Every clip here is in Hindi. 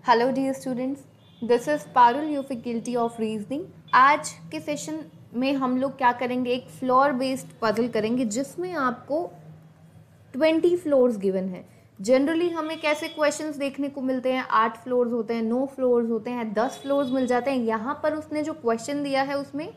Hello dear students, this is Parul, your faculty of reasoning. आज के सेशन में हम लोग क्या करेंगे, एक फ्लोर बेस्ड पजल करेंगे जिसमें आपको 20 फ्लोर्स गिवन है। जनरली हमें कैसे क्वेश्चंस देखने को मिलते हैं, 8 फ्लोर्स होते हैं, 9 फ्लोर्स होते हैं, 10 फ्लोर्स मिल जाते हैं। यहाँ पर उसने जो क्वेश्चन दिया है उसमें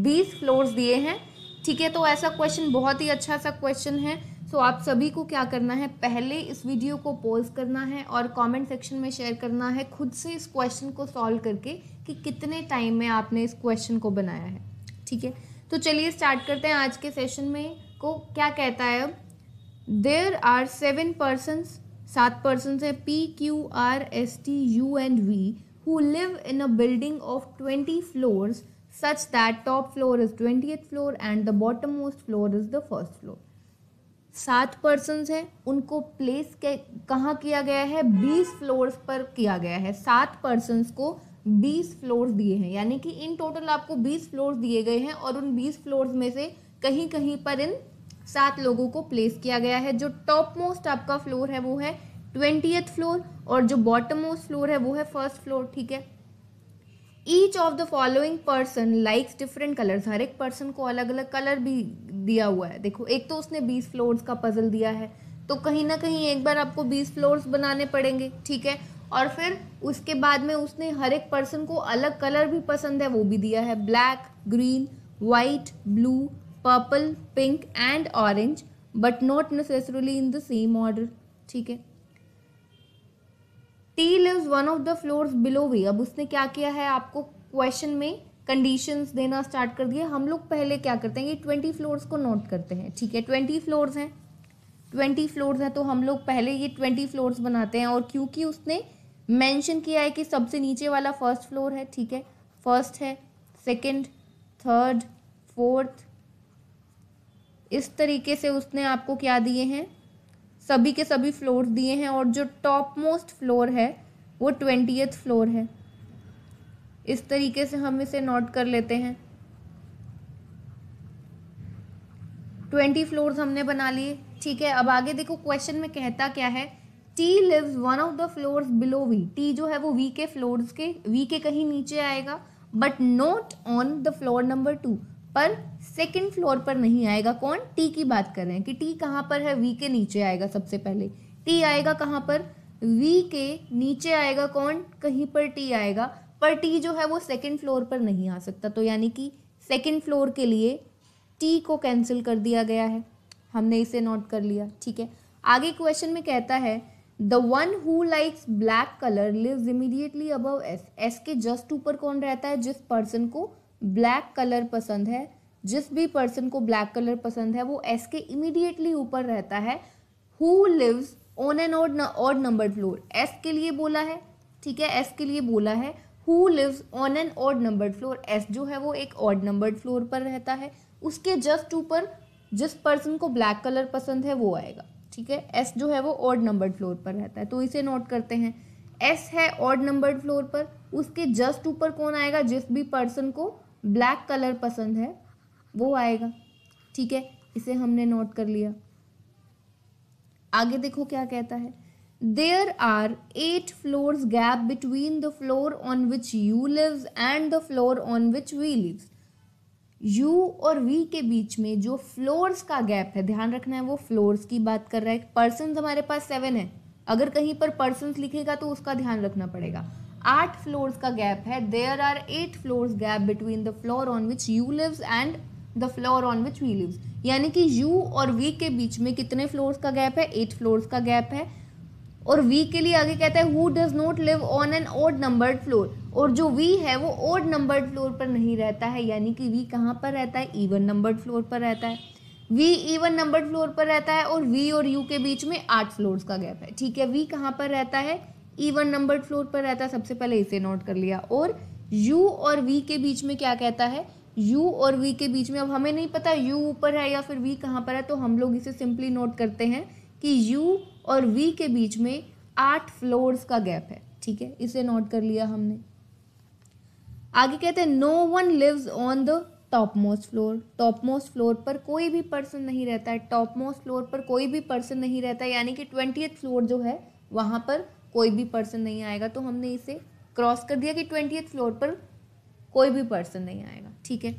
20 फ्लोर्स दिए हैं। ठीक है, तो ऐसा क्वेश्चन बहुत ही अच्छा सा क्वेश्चन है। सो आप सभी को क्या करना है, पहले इस वीडियो को पॉज करना है और कमेंट सेक्शन में शेयर करना है खुद से इस क्वेश्चन को सॉल्व करके कि कितने टाइम में आपने इस क्वेश्चन को बनाया है। ठीक है, तो चलिए स्टार्ट करते हैं आज के सेशन में। को क्या कहता है, अब देयर आर 7 पर्सन्स, 7 पर्सन्स है, PQRSTUV who live in a building of 20 floors such that top floor is 20th floor and the bottommost floor is the first floor। 7 persons हैं, उनको प्लेस कहाँ किया गया है, 20 फ्लोर्स पर किया गया है। 7 पर्सन्स को 20 फ्लोर्स दिए हैं, यानी कि इन टोटल आपको 20 फ्लोर्स दिए गए हैं और उन 20 फ्लोर्स में से कहीं कहीं पर इन 7 लोगों को प्लेस किया गया है। जो टॉप मोस्ट आपका फ्लोर है वो है 20th फ्लोर और जो बॉटम मोस्ट फ्लोर है वो है फर्स्ट फ्लोर। ठीक है, each of the following person likes different colours, हर एक पर्सन को अलग अलग कलर भी दिया हुआ है। देखो, एक तो उसने 20 फ्लोर्स का पजल दिया है, तो कहीं ना कहीं एक बार आपको 20 फ्लोर्स बनाने पड़ेंगे। ठीक है, और फिर उसके बाद में उसने हर एक पर्सन को अलग कलर भी पसंद है वो भी दिया है, black, green, white, blue, purple, pink and orange, but not necessarily in the same order. ठीक है, T lives one of the floors below V। अब उसने क्या किया है, आपको क्वेश्चन में कंडीशंस देना स्टार्ट कर दिया। हम लोग पहले क्या करते हैं, ये 20 फ्लोर्स को नोट करते हैं। ठीक है, 20 फ्लोर्स हैं, 20 फ्लोर्स हैं, तो हम लोग पहले ये 20 फ्लोर्स बनाते हैं। और क्योंकि उसने मेंशन किया है कि सबसे नीचे वाला फर्स्ट फ्लोर है, ठीक है, फर्स्ट है, सेकंड, थर्ड, फोर्थ, इस तरीके से उसने आपको क्या दिए हैं, सभी के सभी फ्लोर दिए हैं। और जो टॉप मोस्ट फ्लोर है वो 20th फ्लोर है। इस तरीके से हम इसे नोट कर लेते हैं। 20 फ्लोर्स हमने बना लिए। ठीक है, अब आगे देखो क्वेश्चन में कहता क्या है, T lives one of the floors below V। T जो है वो V के फ्लोर्स के, V के कहीं नीचे आएगा, but not on the floor number 2, पर सेकंड फ्लोर पर नहीं आएगा। कौन, टी की बात कर रहे हैं कि टी कहाँ पर है, वी के नीचे आएगा। सबसे पहले टी आएगा कहाँ पर, वी के नीचे आएगा। कौन, कहीं पर टी आएगा, पर टी जो है वो सेकंड फ्लोर पर नहीं आ सकता। तो यानी कि सेकंड फ्लोर के लिए टी को कैंसिल कर दिया गया है, हमने इसे नोट कर लिया। ठीक है, आगे क्वेश्चन में कहता है, the one who likes black colour lives immediately above S. S के जस्ट ऊपर कौन रहता है, जिस पर्सन को ब्लैक कलर पसंद है, जिस भी पर्सन को ब्लैक कलर पसंद है वो एस के इमीडिएटली ऊपर रहता है। Who lives on an odd numbered floor, S के लिए बोला है। ठीक है, एस के लिए बोला है, who lives on an odd numbered floor. S जो है वो एक ऑड नंबर्ड फ्लोर पर रहता है, उसके जस्ट ऊपर जिस पर्सन को ब्लैक कलर पसंद है वो आएगा। ठीक है, एस जो है वो ऑड नंबर्ड फ्लोर पर रहता है, तो इसे नोट करते हैं। एस है ऑड नंबर्ड फ्लोर पर, उसके जस्ट ऊपर कौन आएगा, जिस भी पर्सन को ब्लैक कलर पसंद है वो आएगा। ठीक है, इसे हमने नोट कर लिया। आगे देखो क्या कहता है, there are 8 floors gap between the floor on which U lives and the floor on which V lives. U और वी के बीच में जो फ्लोर्स का गैप है, ध्यान रखना है वो फ्लोर्स की बात कर रहा है। पर्सन हमारे पास 7 है, अगर कहीं पर पर्सन लिखेगा तो उसका ध्यान रखना पड़ेगा। 8 फ्लोर्स का गैप है। There are 8 floors gap between the floor on which U lives and the floor on which V lives. यानी कि यू और वी के बीच में कितने फ्लोर्स का गैप है, 8 फ्लोर्स का गैप है। और वी के लिए आगे कहता है, who does not live on an odd numbered floor. और जो वी है वो ऑड नंबर्ड फ्लोर पर नहीं रहता है, यानी कि वी कहाँ पर रहता है, इवन नंबर्ड फ्लोर पर रहता है। वी इवन नंबर्ड फ्लोर पर रहता है और वी और यू के बीच में 8 फ्लोर्स का गैप है। ठीक है, वी कहाँ पर रहता है, इवन नंबर्ड फ्लोर पर रहता है, सबसे पहले इसे नोट कर लिया। और यू और वी के बीच में क्या कहता है, यू और वी के बीच में, अब हमें नहीं पता यू ऊपर है या फिर वी कहाँ पर है, तो हम लोग इसे सिंपली नोट करते हैं कि यू और वी के बीच में 8 फ्लोर्स का गैप है। ठीक है, इसे नोट कर लिया हमने। आगे कहते हैं, no one lives on the top most floor. Top most floor पर कोई भी पर्सन नहीं रहता है, टॉप मोस्ट फ्लोर पर कोई भी पर्सन नहीं रहता है, यानी कि 20th फ्लोर जो है वहां पर कोई भी पर्सन नहीं आएगा, तो हमने इसे क्रॉस कर दिया कि 20th फ्लोर पर कोई भी पर्सन नहीं आएगा। ठीक है,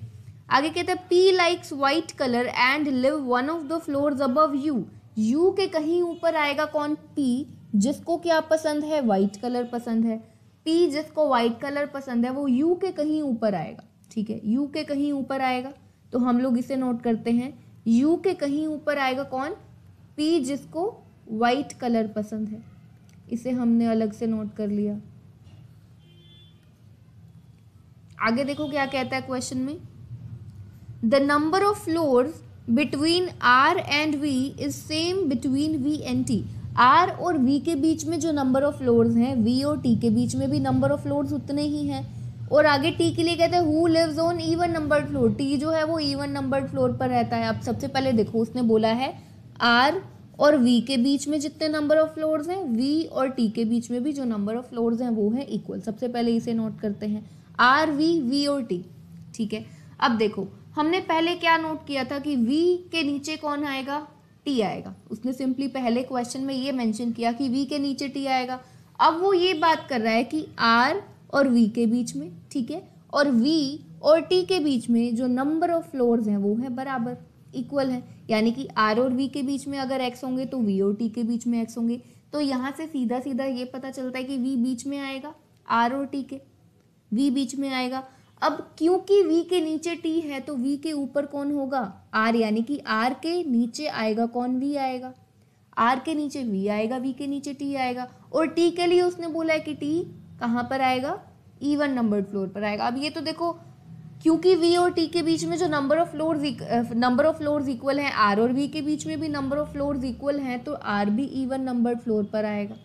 आगे कहते हैं P likes white colour and live one of the floors above you. You के कहीं ऊपर आएगा कौन? पी, जिसको क्या पसंद है? वाइट कलर पसंद है। पी जिसको वाइट कलर पसंद है वो यू के कहीं ऊपर आएगा। ठीक है, यू के कहीं ऊपर आएगा, तो हम लोग इसे नोट करते हैं। यू के कहीं ऊपर आएगा कौन? पी जिसको वाइट कलर पसंद है। इसे हमने अलग से नोट कर लिया। आगे देखो क्या कहता है क्वेश्चन में, the number of floors between R and V is same between V and T. R और वी के बीच में जो नंबर ऑफ फ्लोर्स हैं, वी और टी के बीच में भी नंबर ऑफ फ्लोर्स उतने ही हैं। और आगे टी के लिए कहते हैं who lives on even numbered floor. T जो है वो इवन नंबर्ड फ्लोर पर रहता है। अब सबसे पहले देखो, उसने बोला है आर और वी के बीच में जितने नंबर ऑफ फ्लोर्स हैं, वी और टी के बीच में भी जो नंबर ऑफ फ्लोर्स हैं वो है इक्वल। सबसे पहले इसे नोट करते हैं, आर वी, वी और टी। ठीक है, अब देखो हमने पहले क्या नोट किया था कि v के नीचे कौन आएगा? t आएगा। उसने सिंपली पहले क्वेश्चन में ये मेंशन किया कि v के नीचे t आएगा। अब वो ये बात कर रहा है कि r और v के बीच में, ठीक है, और v और t के बीच में जो नंबर ऑफ फ्लोर्स हैं वो है बराबर, इक्वल है। यानी कि r और v के बीच में अगर x होंगे तो v और t के बीच में x होंगे। तो यहाँ से सीधा सीधा ये पता चलता है कि v बीच में आएगा r और t के, v बीच में आएगा। अब क्योंकि v के नीचे t है तो v के ऊपर कौन होगा? r, यानी कि r के नीचे आएगा कौन? v आएगा। r के नीचे v आएगा, v के नीचे t आएगा। और t के लिए उसने बोला है कि t कहाँ पर आएगा? इवन नंबर्ड फ्लोर पर आएगा। अब ये तो देखो, क्योंकि v और t के बीच में जो नंबर ऑफ फ्लोर्स इक्वल हैं, r और v के बीच में भी नंबर ऑफ फ्लोर्स इक्वल हैं, तो r भी इवन नंबर्ड फ्लोर पर आएगा।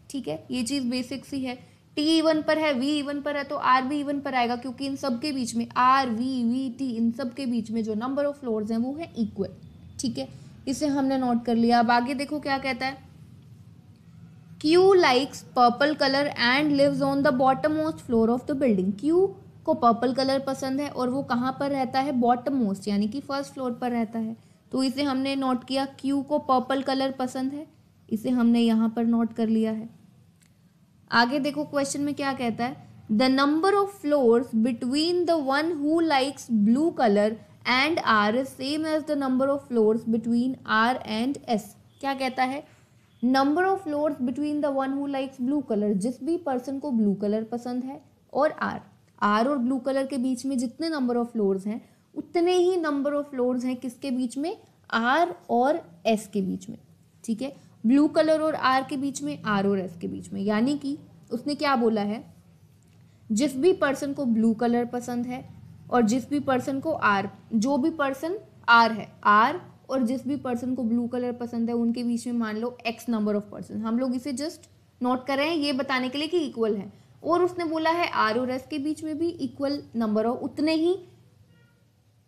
ठीक है, ये चीज़ बेसिक सी है। t इवन पर है, v इवन पर है, तो r भी इवन पर आएगा, क्योंकि इन सब के बीच में r, v, t इन सब के बीच में जो नंबर ऑफ फ्लोर्स हैं वो है इक्वल। ठीक है, इसे हमने नोट कर लिया। अब आगे देखो क्या कहता है, q likes purple colour and lives on the bottom most floor of the building. q को पर्पल कलर पसंद है और वो कहाँ पर रहता है? बॉटम मोस्ट, यानी कि फर्स्ट फ्लोर पर रहता है। तो इसे हमने नोट किया, q को पर्पल कलर पसंद है, इसे हमने यहाँ पर नोट कर लिया है। आगे देखो क्वेश्चन में क्या कहता है, the number of floors between the one who likes blue colour and R is same as the number of floors between R and S. क्या कहता है? Number of floors between the one who likes blue colour, जिस भी पर्सन को ब्लू कलर पसंद है, और आर और ब्लू कलर के बीच में जितने नंबर ऑफ फ्लोर्स हैं उतने ही नंबर ऑफ फ्लोर्स हैं किसके बीच में? आर और एस के बीच में। ठीक है, ब्लू कलर और आर के बीच में, आर और एस के बीच में। यानी कि उसने क्या बोला है, जिस भी पर्सन को ब्लू कलर पसंद है और जिस भी पर्सन को आर, जो भी पर्सन आर है, आर और जिस भी पर्सन को ब्लू कलर पसंद है उनके बीच में मान लो एक्स नंबर ऑफ पर्सन। हम लोग इसे जस्ट नोट कर रहे हैं ये बताने के लिए कि इक्वल है। और उसने बोला है आर और एस के बीच में भी इक्वल नंबर ऑफ, उतने ही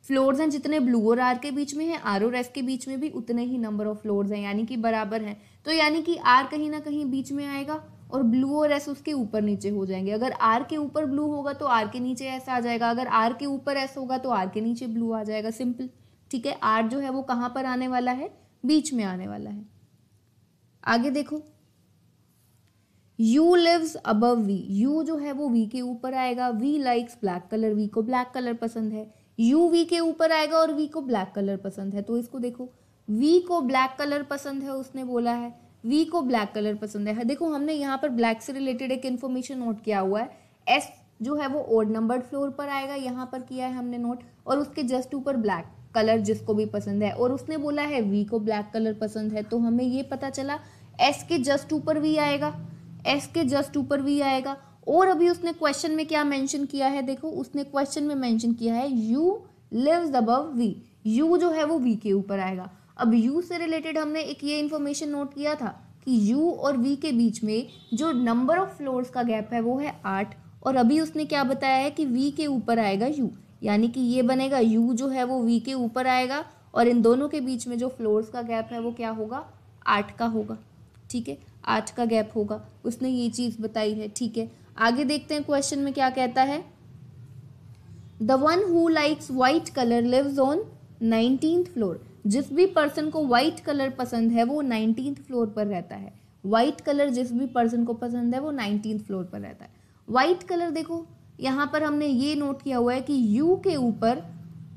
फ्लोर्स हैं जितने ब्लू और आर के बीच में है, आर और एस के बीच में भी उतने ही नंबर ऑफ फ्लोर्स हैं, यानी कि बराबर हैं। तो यानी कि आर कहीं ना कहीं बीच में आएगा और ब्लू और एस उसके ऊपर नीचे हो जाएंगे। अगर आर के ऊपर ब्लू होगा तो आर के नीचे एस आ जाएगा, अगर आर के ऊपर एस होगा तो आर के नीचे ब्लू आ जाएगा, सिंपल। ठीक है, आर जो है वो कहाँ पर आने वाला है? बीच में आने वाला है। आगे देखो, U lives above V। U जो है वो V के ऊपर आएगा। V likes black colour, V को ब्लैक कलर पसंद है। U V के ऊपर आएगा और V को ब्लैक कलर पसंद है। तो इसको देखो, V को ब्लैक कलर पसंद है, उसने बोला है V को ब्लैक कलर पसंद है। देखो हमने यहाँ पर ब्लैक से रिलेटेड एक इन्फॉर्मेशन नोट किया हुआ है। S जो है वो ओड नंबर्ड फ्लोर पर आएगा, यहाँ पर किया है हमने नोट, और उसके जस्ट ऊपर ब्लैक कलर जिसको भी पसंद है, और उसने बोला है V को ब्लैक कलर पसंद है। तो हमें ये पता चला S के जस्ट ऊपर V आएगा, S के जस्ट ऊपर V आएगा। और अभी उसने क्वेश्चन में क्या मेंशन किया है, देखो उसने क्वेश्चन में मेंशन किया है U lives above V। U जो है वो V के ऊपर आएगा। अब U से रिलेटेड हमने एक ये इन्फॉर्मेशन नोट किया था कि U और V के बीच में जो नंबर ऑफ फ्लोर्स का गैप है वो है 8, और अभी उसने क्या बताया है कि V के ऊपर आएगा U, यानी कि ये बनेगा U जो है वो V के ऊपर आएगा और इन दोनों के बीच में जो फ्लोर्स का गैप है वो क्या होगा? 8 का होगा। ठीक है, 8 का गैप होगा, उसने ये चीज़ बताई है। ठीक है, आगे देखते हैं क्वेश्चन में क्या कहता है। The one who likes white colour lives on 19th floor. जिस भी पर्सन को वाइट कलर पसंद है वो 19th फ्लोर पर रहता है। वाइट कलर जिस भी पर्सन को पसंद है वो 19th फ्लोर पर रहता है। वाइट कलर देखो यहाँ पर हमने ये नोट किया हुआ है कि यू के ऊपर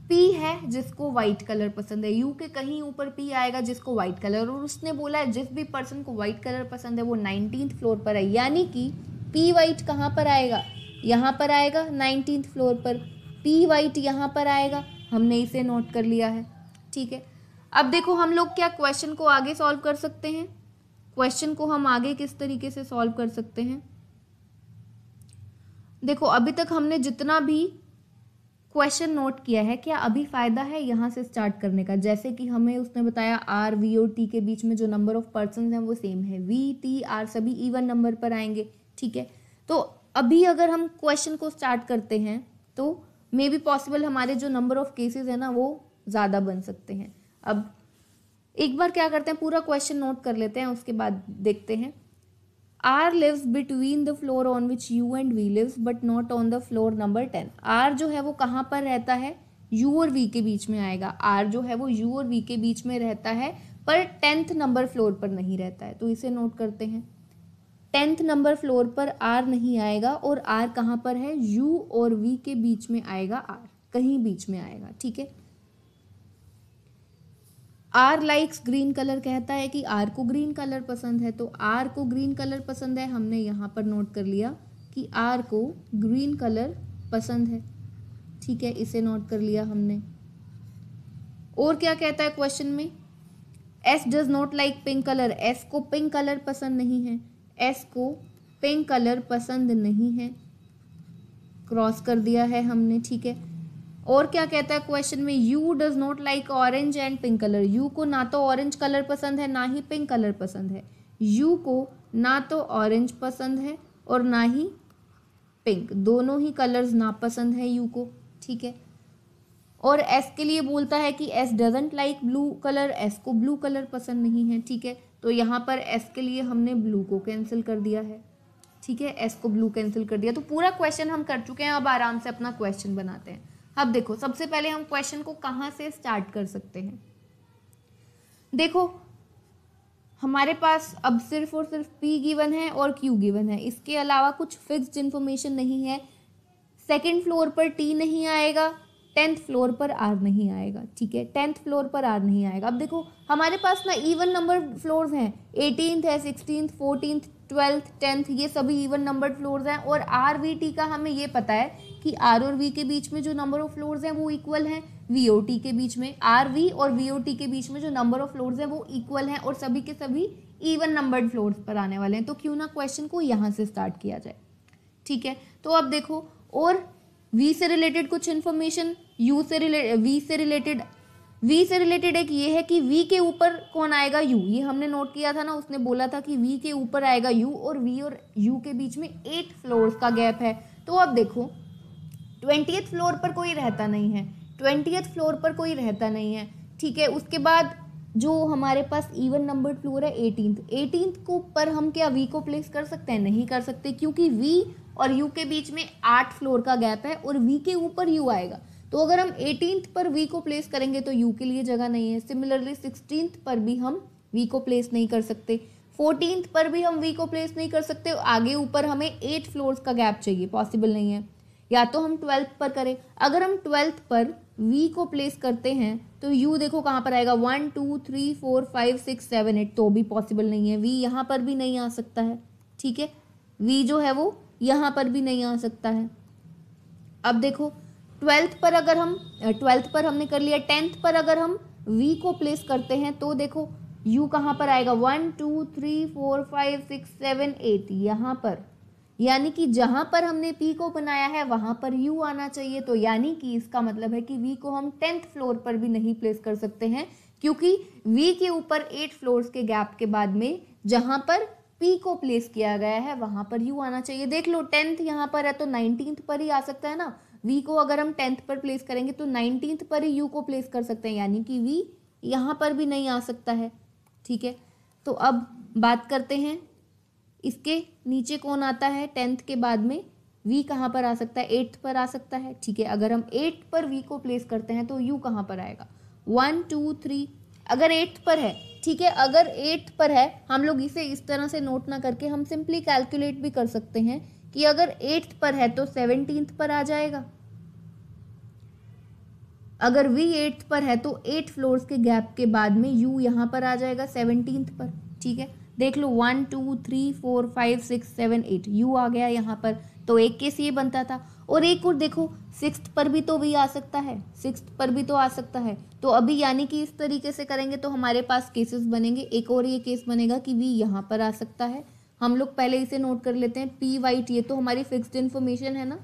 पी है जिसको वाइट कलर पसंद है, यू के कहीं ऊपर पी आएगा जिसको वाइट कलर, और उसने बोला है जिस भी पर्सन को वाइट कलर पसंद है वो 19th फ्लोर पर है, यानी कि पी वाइट कहाँ पर आएगा, यहाँ पर आएगा 19th फ्लोर पर, पी वाइट यहाँ पर आएगा, हमने इसे नोट कर लिया है। ठीक है, अब देखो हम लोग क्या क्वेश्चन को आगे सॉल्व कर सकते हैं। क्वेश्चन को हम आगे किस तरीके से सॉल्व कर सकते हैं, देखो अभी तक हमने जितना भी क्वेश्चन नोट किया है, क्या अभी फायदा है यहाँ से स्टार्ट करने का। जैसे कि हमें उसने बताया आर वी और टी के बीच में जो नंबर ऑफ पर्सन हैं वो सेम है, वी टी आर सभी इवन नंबर पर आएंगे। ठीक है, तो अभी अगर हम क्वेश्चन को स्टार्ट करते हैं तो मे बी पॉसिबल हमारे जो नंबर ऑफ केसेस है ना वो ज़्यादा बन सकते हैं। अब एक बार क्या करते हैं, पूरा क्वेश्चन नोट कर लेते हैं, उसके बाद देखते हैं। R lives between the floor on which U and V lives but not on the floor number 10। R जो है वो कहाँ पर रहता है, U और V के बीच में आएगा। R जो है वो U और V के बीच में रहता है पर 10th नंबर फ्लोर पर नहीं रहता है, तो इसे नोट करते हैं। 10th नंबर फ्लोर पर R नहीं आएगा और R कहाँ पर है, U और V के बीच में आएगा, R कहीं बीच में आएगा। ठीक है, आर लाइक्स ग्रीन कलर कहता है कि आर को ग्रीन कलर पसंद है, तो आर को ग्रीन कलर पसंद है, हमने यहाँ पर नोट कर लिया कि आर को ग्रीन कलर पसंद है। ठीक है, इसे नोट कर लिया हमने। और क्या कहता है क्वेश्चन में, S does not like pink colour, S को पिंक कलर पसंद नहीं है, एस को पिंक कलर पसंद नहीं है, क्रॉस कर दिया है हमने। ठीक है, और क्या कहता है क्वेश्चन में, you does not like orange and pink colour, you को ना तो ऑरेंज कलर पसंद है ना ही पिंक कलर पसंद है, यू को ना तो ऑरेंज पसंद है और ना ही पिंक, दोनों ही कलर्स ना पसंद है यू को। ठीक है, और एस के लिए बोलता है कि S doesn't like blue colour, S को ब्लू कलर पसंद नहीं है। ठीक है, तो यहाँ पर एस के लिए हमने ब्लू को कैंसिल कर दिया है। ठीक है, एस को ब्लू कैंसिल कर दिया, तो पूरा क्वेश्चन हम कर चुके हैं। अब आराम से अपना क्वेश्चन बनाते हैं। अब देखो सबसे पहले हम क्वेश्चन को कहाँ से स्टार्ट कर सकते हैं। देखो हमारे पास अब सिर्फ और सिर्फ P गिवन है और Q गिवन है, इसके अलावा कुछ फिक्स्ड इन्फॉर्मेशन नहीं है। सेकंड फ्लोर पर T नहीं आएगा, 10th फ्लोर पर R नहीं आएगा। ठीक है, 10th फ्लोर पर R नहीं आएगा। अब देखो हमारे पास ना इवन नंबर फ्लोर्स हैं, 18th है, 16th, 14th, 12th, 10th, ये सभी इवन नंबर फ्लोर्स हैं। और आर वी टी का हमें ये पता है कि आर और वी के बीच में जो नंबर ऑफ फ्लोर्स हैं वो इक्वल हैं, वी ओ टी के बीच में, आर वी और वी ओ टी के बीच में जो नंबर ऑफ फ्लोर्स हैं वो इक्वल हैं और सभी के सभी इवन नंबर्ड फ्लोर्स पर आने वाले हैं। तो क्यों ना क्वेश्चन को यहाँ से स्टार्ट किया जाए। ठीक है, तो अब देखो, और वी से रिलेटेड कुछ इन्फॉर्मेशन, यू से रिलेटेड, वी से रिलेटेड एक ये है कि वी के ऊपर कौन आएगा, यू, ये हमने नोट किया था ना, उसने बोला था कि वी के ऊपर आएगा यू और वी और यू के बीच में 8 फ्लोर्स का गैप है। तो अब देखो 20th फ्लोर पर कोई रहता नहीं है, 20th फ्लोर पर कोई रहता नहीं है। ठीक है, उसके बाद जो हमारे पास इवन नंबर फ्लोर है 18th को पर हम क्या वी को प्लेस कर सकते हैं, नहीं कर सकते, क्योंकि वी और यू के बीच में 8 फ्लोर का गैप है और वी के ऊपर यू आएगा। तो अगर हम 18th पर वी को प्लेस करेंगे तो यू के लिए जगह नहीं है। सिमिलरली 16th पर भी हम वी को प्लेस नहीं कर सकते, 14th पर भी हम वी को प्लेस नहीं कर सकते। आगे ऊपर हमें 8 फ्लोर्स का गैप चाहिए, पॉसिबल नहीं है। या तो हम 12th पर करें, अगर हम 12th पर वी को प्लेस करते हैं तो यू देखो कहाँ पर आएगा, 1 2 3 4 5 6 7 8, तो भी पॉसिबल नहीं है। वी यहाँ पर भी नहीं आ सकता है। ठीक है, वी जो है वो यहाँ पर भी नहीं आ सकता है। अब देखो 12th पर अगर हम 12th पर हमने कर लिया, 10th पर अगर हम v को प्लेस करते हैं तो देखो u कहाँ पर आएगा, 1 2 3 4 5 6 7 8, यहाँ पर, यानी कि जहाँ पर हमने p को बनाया है वहाँ पर u आना चाहिए। तो यानी कि इसका मतलब है कि v को हम 10th फ्लोर पर भी नहीं प्लेस कर सकते हैं, क्योंकि v के ऊपर 8 फ्लोर्स के गैप के बाद में जहाँ पर p को प्लेस किया गया है वहाँ पर u आना चाहिए। देख लो 10th यहाँ पर है तो 19th पर ही आ सकता है ना, v को अगर हम 10th पर प्लेस करेंगे तो 19th पर ही u को प्लेस कर सकते हैं, यानी कि v यहाँ पर भी नहीं आ सकता है। ठीक है, तो अब बात करते हैं इसके नीचे कौन आता है, 10th के बाद में v कहाँ पर आ सकता है, 8th पर आ सकता है। ठीक है, अगर हम 8 पर v को प्लेस करते हैं तो u कहाँ पर आएगा, 1 2 3, अगर 8th पर है, ठीक है। अगर 8th पर है, हम लोग इसे इस तरह से नोट ना करके हम सिंपली कैलकुलेट भी कर सकते हैं कि अगर 8th पर है तो 17th पर आ जाएगा। अगर V 8th पर है तो 8 फ्लोर्स के गैप के बाद में U यहाँ पर आ जाएगा 17th पर। ठीक है, देख लो 1 2 3 4 5 6 7 8 U आ गया यहाँ पर। तो एक केस ये बनता था। और एक और देखो 6th पर भी तो V आ सकता है, 6th पर भी तो आ सकता है। तो अभी यानी कि इस तरीके से करेंगे तो हमारे पास केसेस बनेंगे। एक और ये केस बनेगा कि V यहाँ पर आ सकता है। हम लोग पहले इसे नोट कर लेते हैं। P वाइट ये तो हमारी फिक्स्ड इन्फॉर्मेशन है ना,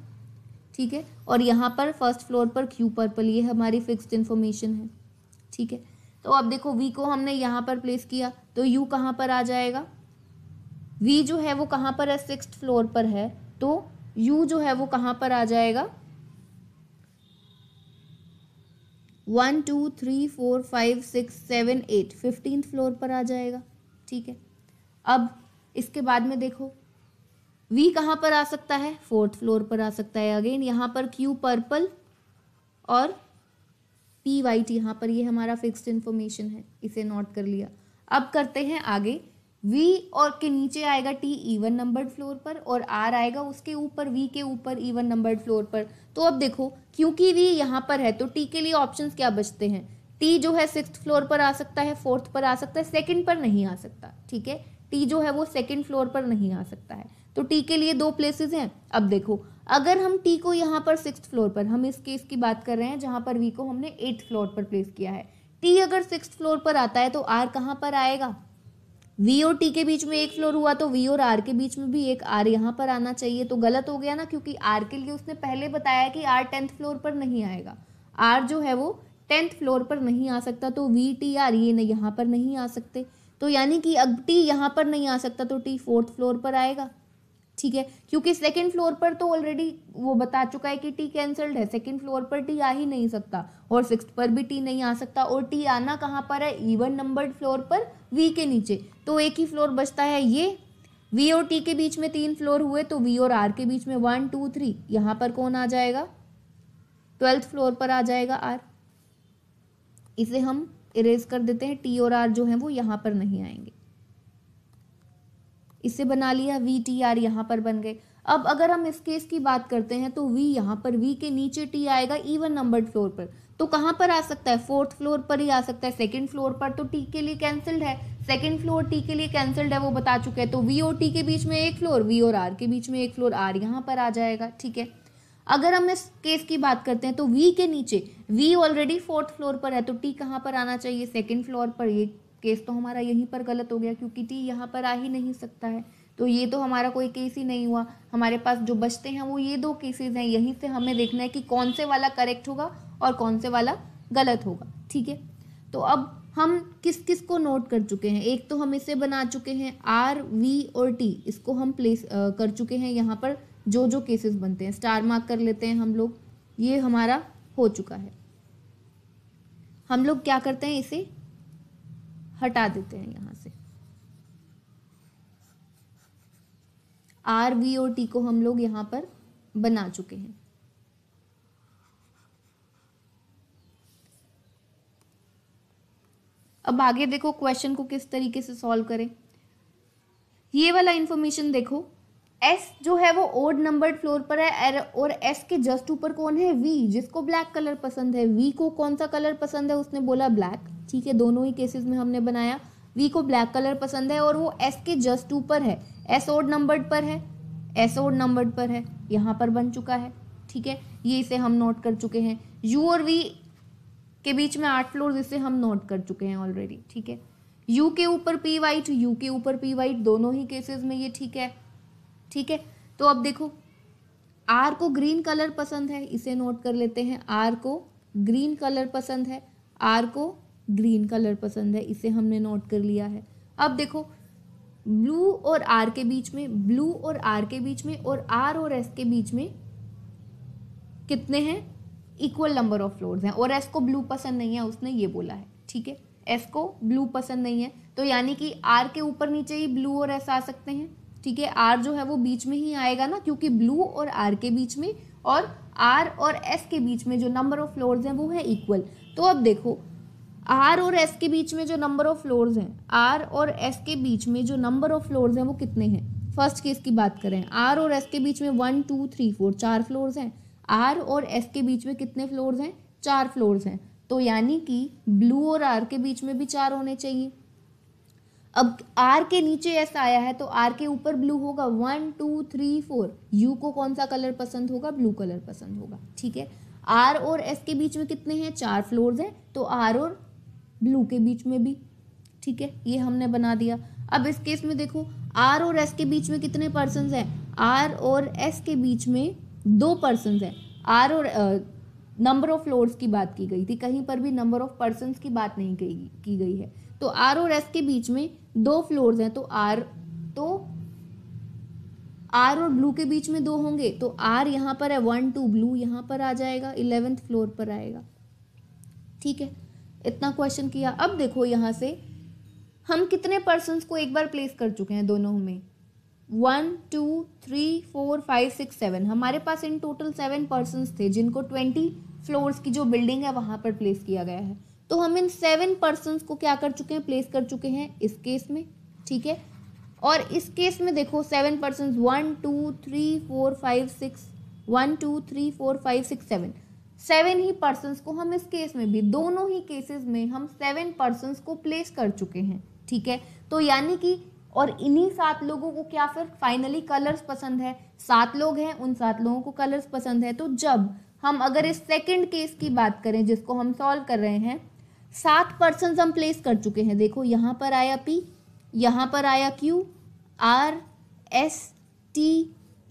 ठीक है। और यहाँ पर फर्स्ट फ्लोर पर Q पर्पल ये हमारी फिक्स्ड इन्फॉर्मेशन है, ठीक है। तो अब देखो V को हमने यहाँ पर प्लेस किया तो U कहाँ पर आ जाएगा। V जो है वो कहाँ पर है, 6th फ्लोर पर है, तो U जो है वो कहाँ पर आ जाएगा, 1 2 3 4 5 6 7 8 15th फ्लोर पर आ जाएगा, ठीक है। अब इसके बाद में देखो V कहाँ पर आ सकता है, 4th फ्लोर पर आ सकता है। अगेन यहाँ पर Q पर्पल और P वाइट यहाँ पर, ये हमारा फिक्स्ड इन्फॉर्मेशन है, इसे नोट कर लिया। अब करते हैं आगे। V और के नीचे आएगा T इवन नंबर्ड फ्लोर पर और R आएगा उसके ऊपर, V के ऊपर इवन नंबर्ड फ्लोर पर। तो अब देखो क्योंकि V यहाँ पर है तो T के लिए ऑप्शंस क्या बचते हैं। T जो है 6th फ्लोर पर आ सकता है, 4th पर आ सकता है, 2nd पर नहीं आ सकता, ठीक है। T जो है वो 2nd फ्लोर पर नहीं आ सकता है। तो T के लिए 2 प्लेसेस हैं। अब देखो अगर हम T को यहाँ पर 6th फ्लोर पर, हम इस केस की बात कर रहे हैं जहाँ पर V को हमने 8th फ्लोर पर प्लेस किया है। T अगर 6th फ्लोर पर आता है तो R कहाँ पर आएगा। V और T के बीच में एक फ्लोर हुआ तो V और R के बीच में भी एक R यहाँ पर आना चाहिए। तो गलत हो गया ना, क्योंकि R के लिए उसने पहले बताया कि R 10th फ्लोर पर नहीं आएगा। R जो है वो 10th फ्लोर पर नहीं आ सकता, तो V T R ये यहाँ पर नहीं आ सकते। तो यानी कि अब T यहाँ पर नहीं आ सकता तो T 4th फ्लोर पर आएगा, ठीक है। क्योंकि 2nd फ्लोर पर तो ऑलरेडी वो बता चुका है कि T कैंसल्ड है, 2nd फ्लोर पर T आ ही नहीं सकता और 6th पर भी T नहीं आ सकता। और T आना कहाँ पर है, इवन नंबर्ड फ्लोर पर V के नीचे। तो एक ही फ्लोर बचता है ये। V और T के बीच में 3 फ्लोर हुए तो V और R के बीच में 1 2 3, यहाँ पर कौन आ जाएगा, 12th फ्लोर पर आ जाएगा R। इसे हम इरेज कर देते हैं, T और R जो है वो यहाँ पर नहीं आएंगे। इसे बना लिया, V T R यहाँ पर बन गए। अब अगर हम इस केस की बात करते हैं तो V यहाँ पर, V के नीचे T आएगा इवन नंबर्ड फ्लोर पर। तो कहाँ पर आ सकता है, 4th फ्लोर पर ही आ सकता है। 2nd फ्लोर पर तो T के लिए कैंसल्ड है, 2nd फ्लोर T के लिए कैंसल्ड है, वो बता चुके हैं। तो V और T के बीच में एक फ्लोर, V और R के बीच में एक फ्लोर, R यहाँ पर आ जाएगा, ठीक है। अगर हम इस केस की बात करते हैं तो V के नीचे, V ऑलरेडी 4th फ्लोर पर है तो T कहाँ पर आना चाहिए, 2nd फ्लोर पर। ये केस तो हमारा यहीं पर गलत हो गया क्योंकि T यहाँ पर आ ही नहीं सकता है। तो ये तो हमारा कोई केस ही नहीं हुआ। हमारे पास जो बचते हैं वो ये 2 केसेस हैं। यहीं से हमें देखना है कि कौन से वाला करेक्ट होगा और कौन से वाला गलत होगा, ठीक है। तो अब हम किस किस को नोट कर चुके हैं, एक तो हम इसे बना चुके हैं R V और T, इसको हम प्लेस कर चुके हैं यहाँ पर। जो जो केसेस बनते हैं स्टार मार्क कर लेते हैं हम लोग, ये हमारा हो चुका है। हम लोग क्या करते हैं, इसे हटा देते हैं यहाँ से। R V और T को हम लोग यहाँ पर बना चुके हैं। अब आगे देखो क्वेश्चन को किस तरीके से सॉल्व करें। ये वाला इंफॉर्मेशन देखो, S जो है वो ओड नंबर्ड फ्लोर पर है और S के जस्ट ऊपर कौन है, V, जिसको ब्लैक कलर पसंद है। V को कौन सा कलर पसंद है, उसने बोला ब्लैक, ठीक है। दोनों ही केसेस में हमने बनाया, V को ब्लैक कलर पसंद है और वो S के जस्ट ऊपर है। S ओड नंबर्ड पर है, S ओड नंबर्ड पर है, यहाँ पर बन चुका है, ठीक है। ये इसे हम नोट कर चुके हैं। U और V के बीच में 8 फ्लोर, इसे हम नोट कर चुके हैं ऑलरेडी, ठीक है। U के ऊपर P वाइट, U के ऊपर P वाइट, दोनों ही केसेस में ये ठीक है, ठीक है। तो अब देखो R को ग्रीन कलर पसंद है, इसे नोट कर लेते हैं। R को ग्रीन कलर पसंद है, R को ग्रीन कलर पसंद है, इसे हमने नोट कर लिया है। अब देखो ब्लू और R के बीच में, ब्लू और R के बीच में और R और S के बीच में कितने हैं, इक्वल नंबर ऑफ फ्लोर्स हैं। और S को ब्लू पसंद नहीं है, उसने ये बोला है, ठीक है। S को ब्लू पसंद नहीं है तो यानी कि R के ऊपर नीचे ही ब्लू और S आ सकते हैं, ठीक है। R जो है वो बीच में ही आएगा ना, क्योंकि ब्लू और R के बीच में और R और S के बीच में जो नंबर ऑफ फ्लोर्स हैं वो है इक्वल। तो अब देखो आर और एस के बीच में जो नंबर ऑफ फ्लोर्स हैं, आर और एस के बीच में जो नंबर ऑफ फ्लोर्स हैं वो कितने हैं? फर्स्ट केस की बात करें, आर और एस के बीच में 1 2 3 4 4 फ्लोर्स हैं। आर और एस के बीच में कितने फ्लोर्स हैं? 4 फ्लोर्स हैं। तो यानी कि ब्लू और आर के बीच में भी 4 होने चाहिए। अब आर के नीचे एस आया है तो आर के ऊपर ब्लू होगा। 1 2 3 4, यू को कौन सा कलर पसंद होगा? ब्लू कलर पसंद होगा। ठीक है, आर और एस के बीच में कितने हैं? 4 फ्लोर्स हैं, तो आर और ब्लू के बीच में भी। ठीक है, ये हमने बना दिया। अब इस केस में देखो, आर और एस के बीच में कितने पर्सन्स हैं? आर और एस के बीच में 2 पर्सन्स हैं। आर और नंबर ऑफ फ्लोर्स की बात की गई थी, कहीं पर भी नंबर ऑफ पर्सन्स की बात नहीं की गई है। तो आर और एस के बीच में 2 फ्लोर्स हैं, तो आर और ब्लू के बीच में 2 होंगे, तो आर यहाँ पर है 1 2, ब्लू यहाँ पर आ जाएगा, 11th फ्लोर पर आएगा। ठीक है, इतना क्वेश्चन किया। अब देखो यहाँ से हम कितने पर्सन्स को एक बार प्लेस कर चुके हैं दोनों में? 1 2 3 4 5 6 7, हमारे पास इन टोटल 7 पर्सन्स थे जिनको 20 फ्लोर्स की जो बिल्डिंग है वहां पर प्लेस किया गया है। तो हम इन 7 पर्सन्स को क्या कर चुके हैं? प्लेस कर चुके हैं इस केस में। ठीक है, और इस केस में देखो 7 पर्सन्स 1 2 3 4 5 6 1 2 3 4 5 6 7 ही पर्सन्स को हम इस केस में भी, दोनों ही केसेस में हम 7 पर्सन्स को प्लेस कर चुके हैं। ठीक है, तो यानी कि और इन्हीं 7 लोगों को क्या फिर फाइनली कलर्स पसंद है। 7 लोग हैं, उन 7 लोगों को कलर्स पसंद है। तो जब हम अगर इस सेकंड केस की बात करें जिसको हम सॉल्व कर रहे हैं, 7 पर्सन्स हम प्लेस कर चुके हैं। देखो यहाँ पर आया P, यहाँ पर आया Q, R, S, T,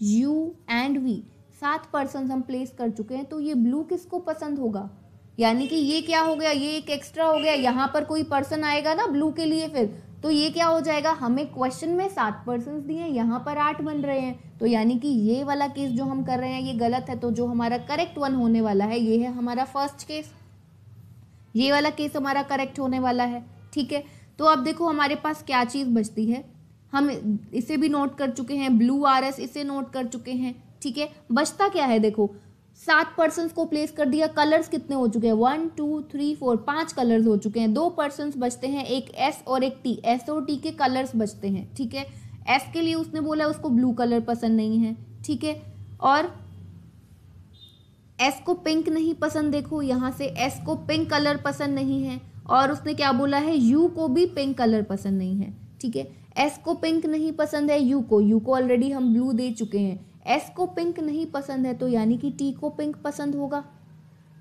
U and V, 7 persons हम प्लेस कर चुके हैं। तो ये ब्लू किसको पसंद होगा? यानी कि ये क्या हो गया? ये एक एक्स्ट्रा हो गया। यहाँ पर कोई पर्सन आएगा ना ब्लू के लिए, फिर तो ये क्या हो जाएगा? हमें क्वेश्चन में 7 पर्सन्स दिए, यहाँ पर 8 बन रहे हैं। तो यानी कि ये वाला केस जो हम कर रहे हैं ये गलत है। तो जो हमारा करेक्ट वन होने वाला है ये है हमारा फर्स्ट केस, ये वाला केस हमारा करेक्ट होने वाला है। ठीक है, तो अब देखो हमारे पास क्या चीज़ बचती है। हम इसे भी नोट कर चुके हैं, ब्लू आर एस इसे नोट कर चुके हैं। ठीक है, बचता क्या है? देखो 7 पर्सन्स को प्लेस कर दिया, कलर्स कितने हो चुके हैं? 1 2 3 4, 5 कलर्स हो चुके हैं। 2 पर्सन्स बचते हैं, एक एस और एक टी, एस और टी के कलर्स बचते हैं। ठीक है, एस के लिए उसने बोला उसको ब्लू कलर पसंद नहीं है। ठीक है, और एस को पिंक नहीं पसंद, देखो यहाँ से एस को पिंक कलर पसंद नहीं है। और उसने क्या बोला है? यू को भी पिंक कलर पसंद नहीं है। ठीक है, एस को पिंक नहीं पसंद है, यू को ऑलरेडी हम ब्लू दे चुके हैं। एस को पिंक नहीं पसंद है, तो यानी कि टी को पिंक पसंद होगा,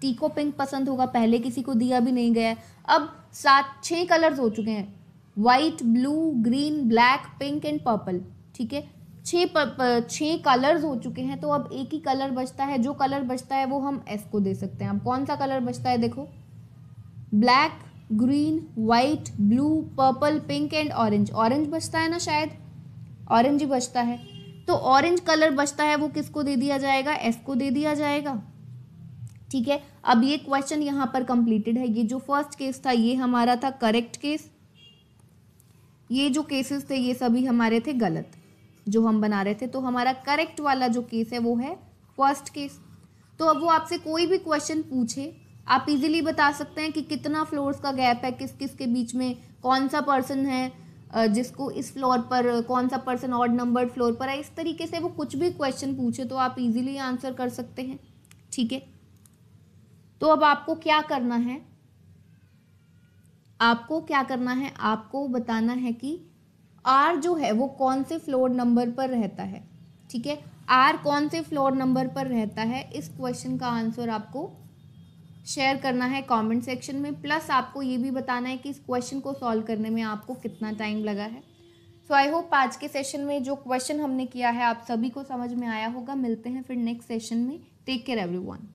टी को पिंक पसंद होगा, पहले किसी को दिया भी नहीं गया है। अब 6 कलर्स हो चुके हैं, white, blue, green, black, pink and purple. ठीक है, 6 कलर्स हो चुके हैं। तो अब एक ही कलर बचता है, जो कलर बचता है वो हम एस को दे सकते हैं। अब कौन सा कलर बचता है? देखो black, green, white, blue, purple, pink and orange. Orange बचता है ना, शायद ऑरेंज ही बचता है। तो ऑरेंज कलर बचता है, वो किसको दे दिया जाएगा? एस को दे दिया जाएगा। ठीक है, अब ये क्वेश्चन यहाँ पर कंप्लीटेड है। ये जो फर्स्ट केस था ये हमारा था करेक्ट केस, ये जो केसेस थे ये सभी हमारे थे गलत जो हम बना रहे थे। तो हमारा करेक्ट वाला जो केस है वो है फर्स्ट केस। तो अब वो आपसे कोई भी क्वेश्चन पूछे, आप इजीली बता सकते हैं कि कितना फ्लोर्स का गैप है, किस किस के बीच में, कौन सा पर्सन है जिसको इस फ्लोर पर, कौन सा पर्सन ऑड नंबर्ड फ्लोर पर है। इस तरीके से वो कुछ भी क्वेश्चन पूछे तो आप इजीली आंसर कर सकते हैं। ठीक है, तो अब आपको क्या करना है? आपको बताना है कि आर जो है वो कौन से फ्लोर नंबर पर रहता है। ठीक है, आर कौन से फ्लोर नंबर पर रहता है, इस क्वेश्चन का आंसर आपको शेयर करना है कमेंट सेक्शन में। प्लस आपको ये भी बताना है कि इस क्वेश्चन को सॉल्व करने में आपको कितना टाइम लगा है। सो आई होप आज के सेशन में जो क्वेश्चन हमने किया है आप सभी को समझ में आया होगा। मिलते हैं फिर नेक्स्ट सेशन में। Take care everyone.